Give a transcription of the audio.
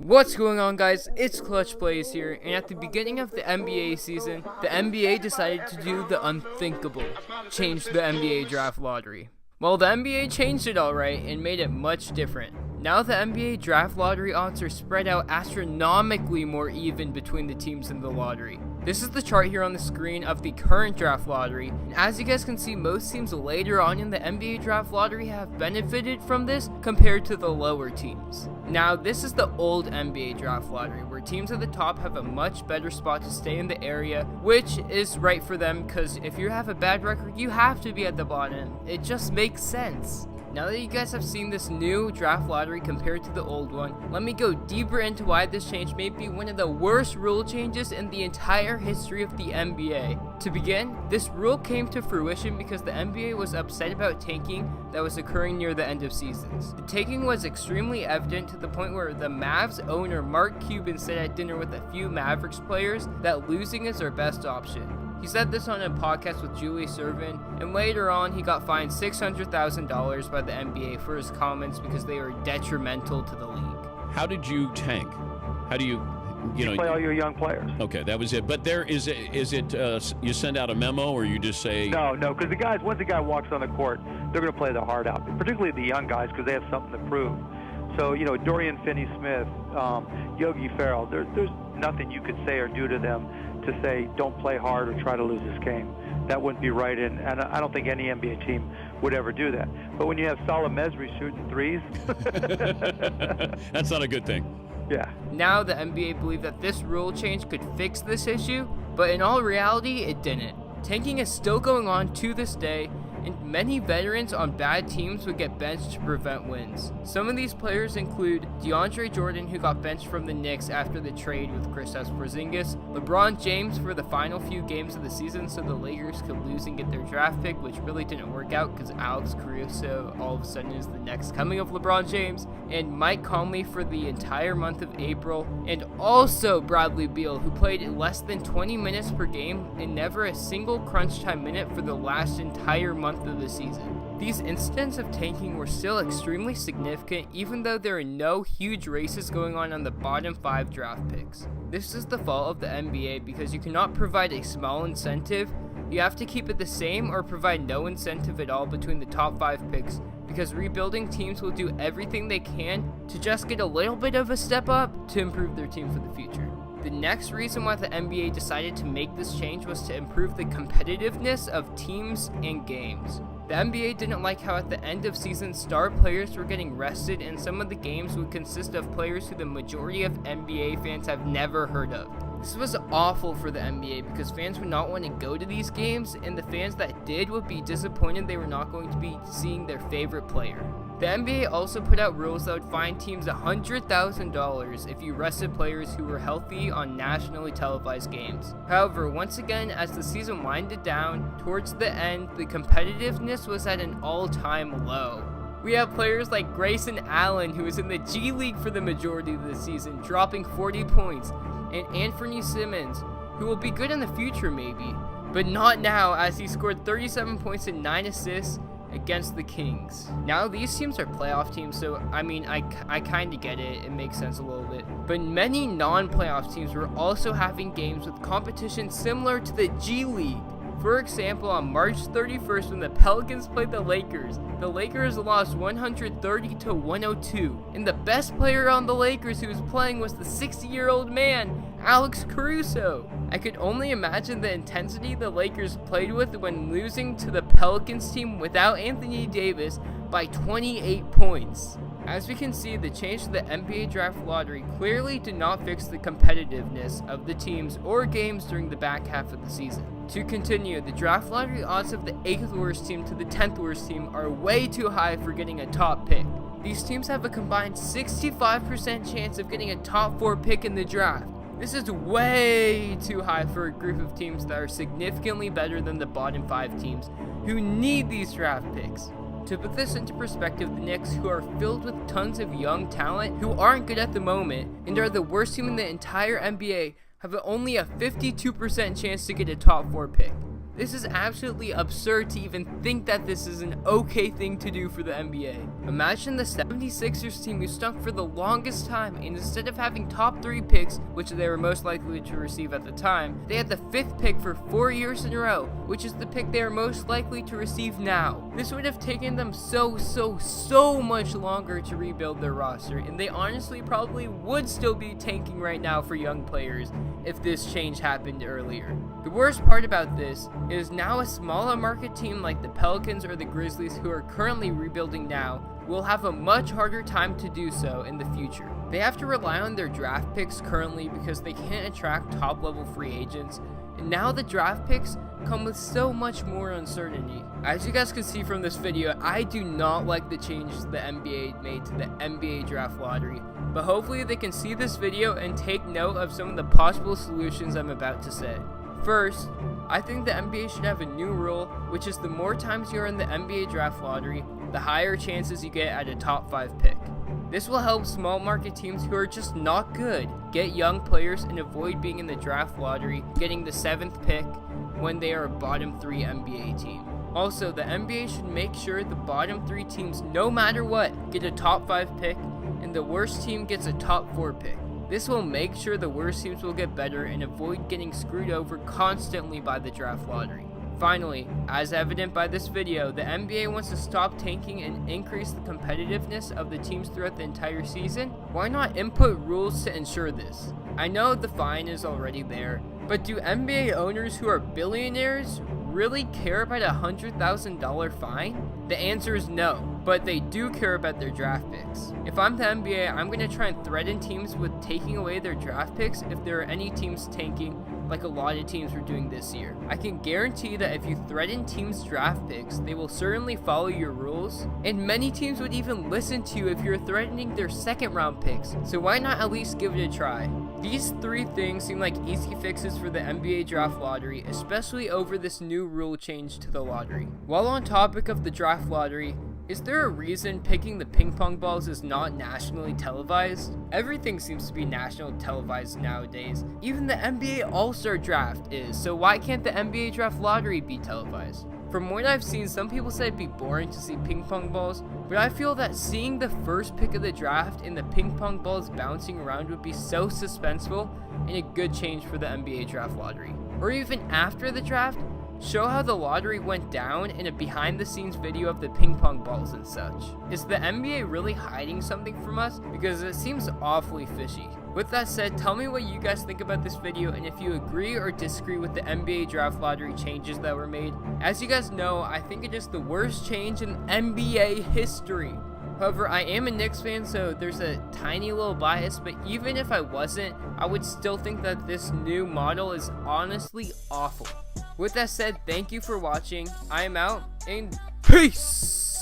What's going on, guys? It's Clutch Plays here, and at the beginning of the NBA season, the NBA decided to do the unthinkable, change the NBA draft lottery. Well, the NBA changed it alright and made it much different. Now the NBA draft lottery odds are spread out astronomically more even between the teams in the lottery. This is the chart here on the screen of the current draft lottery, and as you guys can see, most teams later on in the NBA draft lottery have benefited from this compared to the lower teams. Now, this is the old NBA draft lottery, where teams at the top have a much better spot to stay in the area, which is right for them, because if you have a bad record, you have to be at the bottom. It just makes sense. Now that you guys have seen this new draft lottery compared to the old one, let me go deeper into why this change may be one of the worst rule changes in the entire history of the NBA. To begin, this rule came to fruition because the NBA was upset about tanking that was occurring near the end of seasons. The tanking was extremely evident to the point where the Mavs owner Mark Cuban said at dinner with a few Mavericks players that losing is our best option. He said this on a podcast with Julius Erving, and later on he got fined $600,000 by the NBA for his comments because they were detrimental to the league. How did you tank? How do you play all your young players? Okay, that was it. But there is it you send out a memo, or you just say no, because the guys, once the guy walks on the court, they're going to play their heart out, particularly the young guys, because they have something to prove. So, Dorian Finney-Smith, Yogi Ferrell, there's nothing you could say or do to them to say don't play hard or try to lose this game. That wouldn't be right, and I don't think any NBA team would ever do that. But when you have Salah Mezri shooting threes, that's not a good thing. Yeah. Now the NBA believed that this rule change could fix this issue, but in all reality, it didn't. Tanking is still going on to this day, and many veterans on bad teams would get benched to prevent wins. Some of these players include DeAndre Jordan, who got benched from the Knicks after the trade with Kristaps Porzingis, LeBron James for the final few games of the season so the Lakers could lose and get their draft pick, which really didn't work out because Alex Caruso all of a sudden is the next coming of LeBron James, and Mike Conley for the entire month of April, and also Bradley Beal, who played less than 20 minutes per game and never a single crunch time minute for the last entire month of the season. These incidents of tanking were still extremely significant even though there are no huge races going on the bottom 5 draft picks. This is the fault of the NBA because you cannot provide a small incentive. You have to keep it the same or provide no incentive at all between the top 5 picks because rebuilding teams will do everything they can to just get a little bit of a step up to improve their team for the future. The next reason why the NBA decided to make this change was to improve the competitiveness of teams and games. The NBA didn't like how at the end of season star players were getting rested and some of the games would consist of players who the majority of NBA fans have never heard of. This was awful for the NBA because fans would not want to go to these games, and the fans that did would be disappointed they were not going to be seeing their favorite player. The NBA also put out rules that would fine teams $100,000 if you rested players who were healthy on nationally televised games. However, once again, as the season winded down, towards the end, the competitiveness was at an all-time low. We have players like Grayson Allen, who was in the G League for the majority of the season, dropping 40 points, and Anthony Simmons, who will be good in the future maybe, but not now as he scored 37 points and 9 assists against the Kings. Now these teams are playoff teams, so I kind of get it. It makes sense a little bit. But many non-playoff teams were also having games with competition similar to the G League. For example, on March 31st when the Pelicans played the Lakers lost 130 to 102. And the best player on the Lakers who was playing was the 60-year-old man, Alex Caruso. I could only imagine the intensity the Lakers played with when losing to the Pelicans team without Anthony Davis by 28 points. As we can see, the change to the NBA draft lottery clearly did not fix the competitiveness of the teams or games during the back half of the season. To continue, the draft lottery odds of the 8th worst team to the 10th worst team are way too high for getting a top pick. These teams have a combined 65% chance of getting a top 4 pick in the draft. This is way too high for a group of teams that are significantly better than the bottom 5 teams who need these draft picks. To put this into perspective, the Knicks, who are filled with tons of young talent who aren't good at the moment and are the worst team in the entire NBA, have only a 52% chance to get a top 4 pick. This is absolutely absurd to even think that this is an okay thing to do for the NBA. Imagine the 76ers team who stunk for the longest time, and instead of having top 3 picks, which they were most likely to receive at the time, they had the 5th pick for 4 years in a row, which is the pick they are most likely to receive now. This would have taken them so much longer to rebuild their roster, and they honestly probably would still be tanking right now for young players if this change happened earlier. The worst part about this is now a smaller market team like the Pelicans or the Grizzlies, who are currently rebuilding now, will have a much harder time to do so in the future. They have to rely on their draft picks currently because they can't attract top level free agents, and now the draft picks come with so much more uncertainty. As you guys can see from this video, I do not like the changes the NBA made to the NBA draft lottery, but hopefully they can see this video and take note of some of the possible solutions I'm about to say. First, I think the NBA should have a new rule, which is the more times you're in the NBA draft lottery, the higher chances you get at a top 5 pick. This will help small market teams who are just not good get young players and avoid being in the draft lottery, getting the 7th pick when they are a bottom 3 NBA team. Also, the NBA should make sure the bottom 3 teams, no matter what, get a top 5 pick, and the worst team gets a top 4 pick. This will make sure the worst teams will get better and avoid getting screwed over constantly by the draft lottery. Finally, as evident by this video, the NBA wants to stop tanking and increase the competitiveness of the teams throughout the entire season. Why not input rules to ensure this? I know the fine is already there, but do NBA owners who are billionaires really care about a $100,000 fine? The answer is no, but they do care about their draft picks. If I'm the NBA, I'm going to try and threaten teams with taking away their draft picks if there are any teams tanking, like a lot of teams were doing this year. I can guarantee that if you threaten teams' draft picks, they will certainly follow your rules, and many teams would even listen to you if you're threatening their 2nd round picks, so why not at least give it a try? These 3 things seem like easy fixes for the NBA draft lottery, especially over this new rule change to the lottery. While on topic of the draft lottery, is there a reason picking the ping pong balls is not nationally televised? Everything seems to be nationally televised nowadays. Even the NBA All-Star Draft is, so why can't the NBA Draft Lottery be televised? From what I've seen, some people say it'd be boring to see ping pong balls, but I feel that seeing the first pick of the draft and the ping pong balls bouncing around would be so suspenseful and a good change for the NBA Draft Lottery. Or even after the draft, show how the lottery went down in a behind the scenes video of the ping pong balls and such. Is the NBA really hiding something from us? Because it seems awfully fishy. With that said, tell me what you guys think about this video and if you agree or disagree with the NBA draft lottery changes that were made. As you guys know, I think it is the worst change in NBA history. However, I am a Knicks fan, so there's a tiny little bias, but even if I wasn't, I would still think that this new model is honestly awful. With that said, thank you for watching. I am out, and peace!